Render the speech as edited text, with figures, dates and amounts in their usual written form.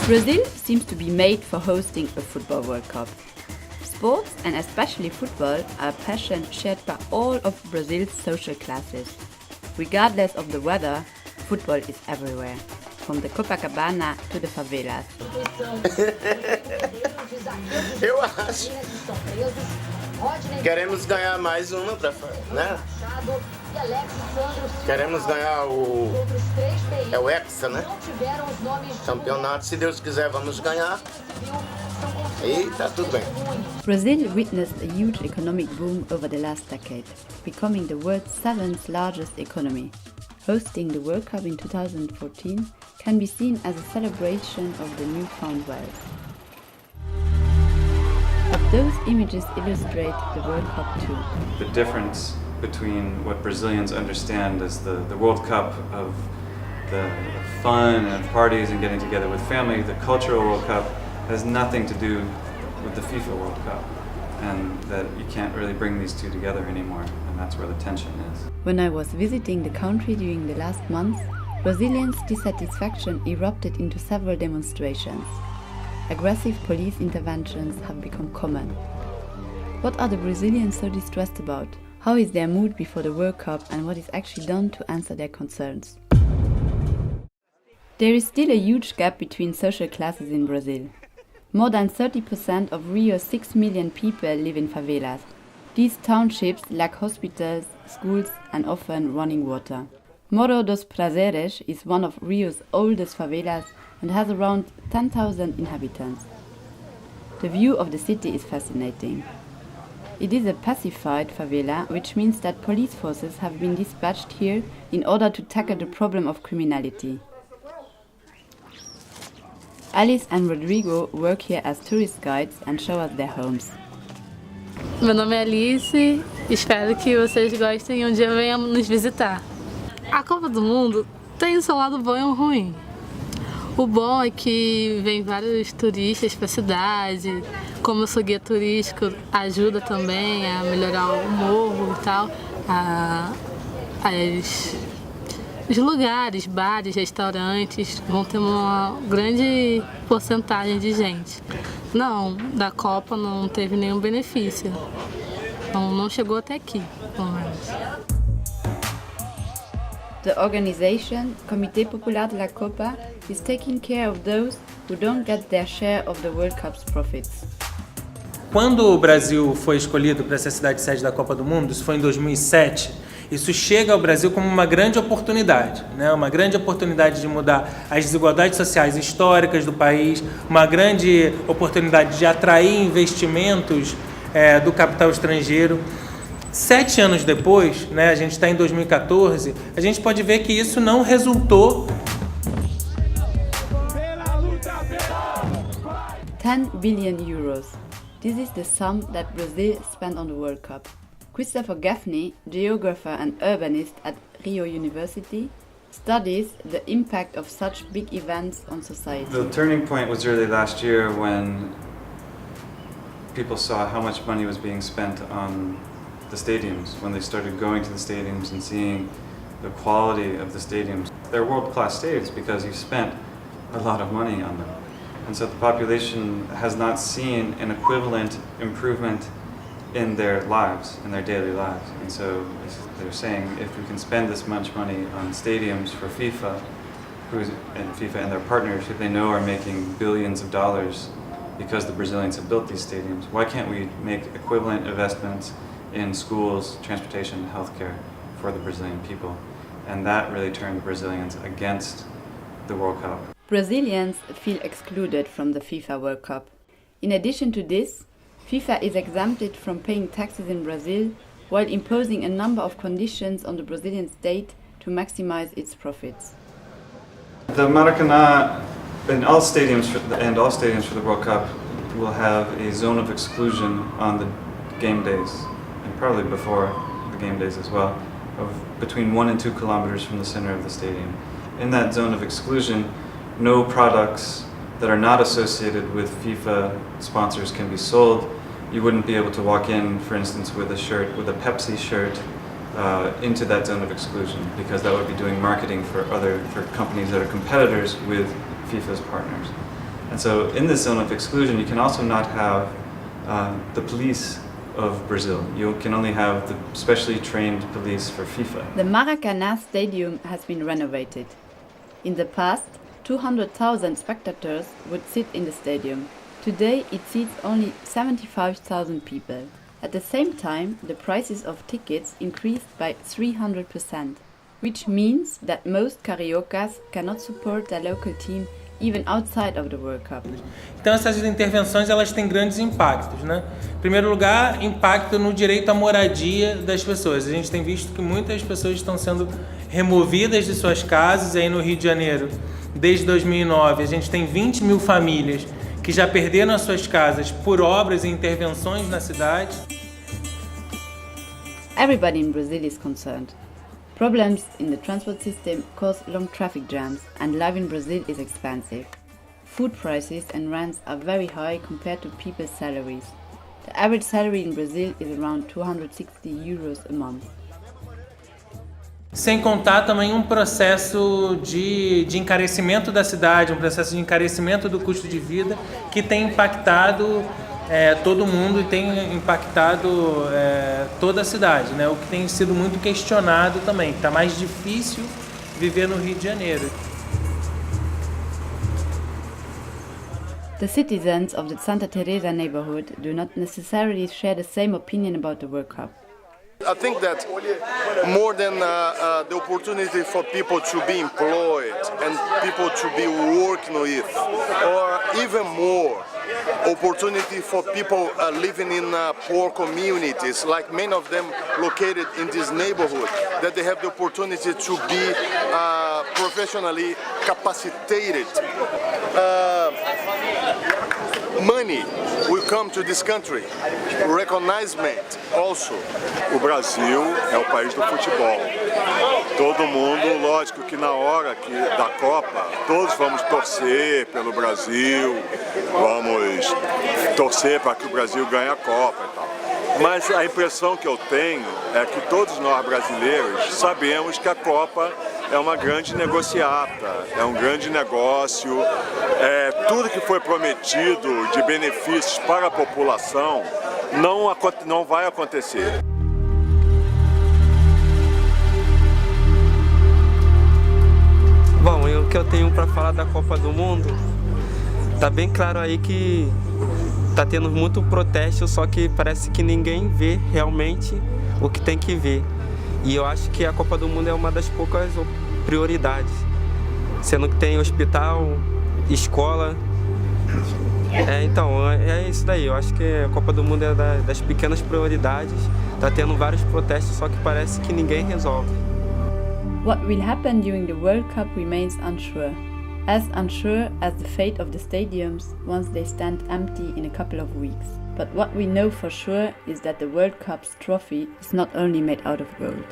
Brazil seems to be made for hosting a football World Cup. Sports, and especially football, are a passion shared by all of Brazil's social classes. Regardless of the weather, football is everywhere, from the Copacabana to the favelas. Eu acho. Queremos ganhar mais uma, né? Queremos ganhar o Hexa, né? Campeonato, se Deus quiser, vamos ganhar. E tá tudo bem. Brazil witnessed a huge economic boom over the last decade, becoming the world's seventh largest economy. Hosting the World Cup in 2014 can be seen as a celebration of the newfound wealth. But those images illustrate the World Cup too. The difference between what Brazilians understand as the World Cup of the fun and parties and getting together with family, the cultural World Cup, has nothing to do with the FIFA World Cup, and that you can't really bring these two together anymore, and that's where the tension is. When I was visiting the country during the last months, Brazilians' dissatisfaction erupted into several demonstrations. Aggressive police interventions have become common. What are the Brazilians so distressed about? How is their mood before the World Cup, and what is actually done to answer their concerns? There is still a huge gap between social classes in Brazil. More than 30% of Rio's 6 million people live in favelas. These townships lack hospitals, schools, and often running water. Morro dos Prazeres is one of Rio's oldest favelas and has around 10,000 inhabitants. The view of the city is fascinating. It is a pacified favela, which means that police forces have been dispatched here in order to tackle the problem of criminality. Alice and Rodrigo work here as tourist guides and show us their homes. Meu nome é Alice, espero que vocês gostem e um dia venham nos visitar. A Copa do Mundo tem o seu lado bom e o ruim. O bom é que vem vários turistas para a cidade, como eu sou guia turístico, ajuda também a melhorar o morro e tal, os lugares, bares, restaurantes vão ter uma grande porcentagem de gente. Não, da Copa não teve nenhum benefício. Não chegou até aqui, pelo menos. The organization, Comité Popular de la Copa, is taking care of those who don't get their share of the World Cup's profits. Quando o Brasil foi escolhido para ser cidade sede da Copa do Mundo, isso foi em 2007, isso chega ao Brasil como uma grande oportunidade, né? Uma grande oportunidade de mudar as desigualdades sociais históricas do país, uma grande oportunidade de atrair investimentos do capital estrangeiro. 7 anos depois, né, a gente está em 2014, a gente pode ver que isso não resultou. 10 billion euros. This is the sum that Brazil spent on the World Cup. Christopher Gaffney, geographer and urbanist at Rio University, studies the impact of such big events on society. The turning point was really last year when people saw how much money was being spent on the stadiums, when they started going to the stadiums and seeing the quality of the stadiums. They're world-class stadiums because you've spent a lot of money on them. And so the population has not seen an equivalent improvement in their lives, in their daily lives. And so they're saying if we can spend this much money on stadiums for FIFA, FIFA and their partners, who they know are making billions of dollars because the Brazilians have built these stadiums, why can't we make equivalent investments in schools, transportation, healthcare for the Brazilian people? And that really turned the Brazilians against the World Cup. Brazilians feel excluded from the FIFA World Cup. In addition to this, FIFA is exempted from paying taxes in Brazil while imposing a number of conditions on the Brazilian state to maximize its profits. The Maracanã and all stadiums for the World Cup will have a zone of exclusion on the game days, and probably before the game days as well, of between 1 and 2 kilometers from the center of the stadium. In that zone of exclusion, no products that are not associated with FIFA sponsors can be sold. You wouldn't be able to walk in, for instance, with a Pepsi shirt, into that zone of exclusion, because that would be doing marketing for companies that are competitors with FIFA's partners. And so in this zone of exclusion, you can also not have the police of Brazil. You can only have the specially trained police for FIFA. The Maracanã Stadium has been renovated. In the past, 200,000 spectators would sit in the stadium. Today it seats only 75,000 people. At the same time, the prices of tickets increased by 300%, which means that most cariocas cannot support their local team even outside of the World Cup. Então essas intervenções elas têm grandes impactos, né? Em primeiro lugar, impacto no direito à moradia das pessoas. A gente tem visto que muitas pessoas estão sendo removidas de suas casas. Aí no Rio de Janeiro, desde 2009, a gente tem 20 mil famílias que já perderam as suas casas por obras e intervenções na cidade. Everybody in Brazil is concerned. Problems in the transport system cause long traffic jams, and life in Brazil is expensive. Food prices and rents are very high compared to people's salaries. The average salary in Brazil is around 260 euros a month. Sem contar também um processo de encarecimento da cidade, um processo de encarecimento do custo de vida que tem impactado todo mundo e tem impactado toda a cidade, né? O que tem sido muito questionado também. Está mais difícil viver no Rio de Janeiro. The citizens of the Santa Teresa neighborhood do not necessarily share the same opinion about the World Cup. I think that more than the opportunity for people to be employed and people to be working with, or even more, opportunity for people living in poor communities, like many of them located in this neighborhood, that they have the opportunity to be professionally capacitated. Money will come to this country, recognition also. O Brasil é o país do futebol. Todo mundo, lógico que na hora da Copa, todos vamos torcer pelo Brasil, vamos torcer para que o Brasil ganhe a Copa e tal. Mas a impressão que eu tenho é que todos nós brasileiros sabemos que a Copa é uma grande negociata, é um grande negócio, tudo que foi prometido de benefícios para a população não vai acontecer. Bom, o que eu tenho para falar da Copa do Mundo, tá bem claro aí que tá tendo muito protesto, só que parece que ninguém vê realmente o que tem que ver. E eu acho que a Copa do Mundo é uma das poucas prioridades, sendo que tem hospital, escola. Então, é isso daí. Eu acho que a Copa do Mundo é das pequenas prioridades. Tá tendo vários protestos, só que parece que ninguém resolve. What will happen during the World Cup remains unsure as the fate of the stadiums once they stand empty in a couple of weeks. But what we know for sure is that the World Cup's trophy is not only made out of gold.